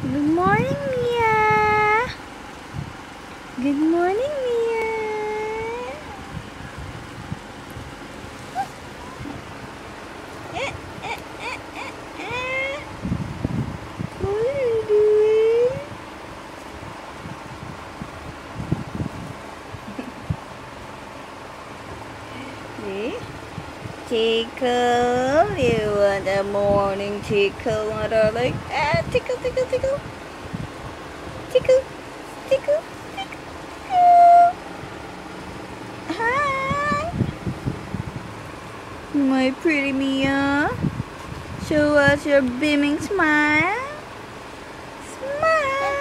Good morning, Mia. Good morning, Mia. Eh, eh, eh, eh, eh. What are you doing? See? Tickle. You want a morning tickle, my darling? Ah, tickle, tickle, tickle. Tickle, tickle, tickle. Hi. My pretty Mia. Show us your beaming smile. Smile.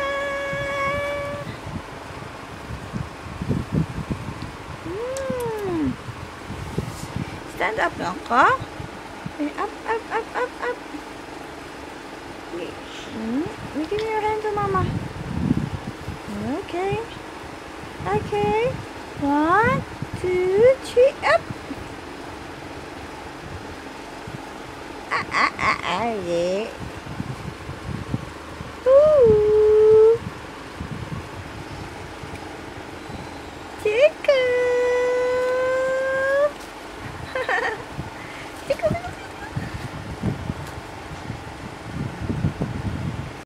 Stand up, Naka. Up, up, up, up, up. Give me your hand to Mama. Okay. Okay. 1, 2, 3, up. Yeah.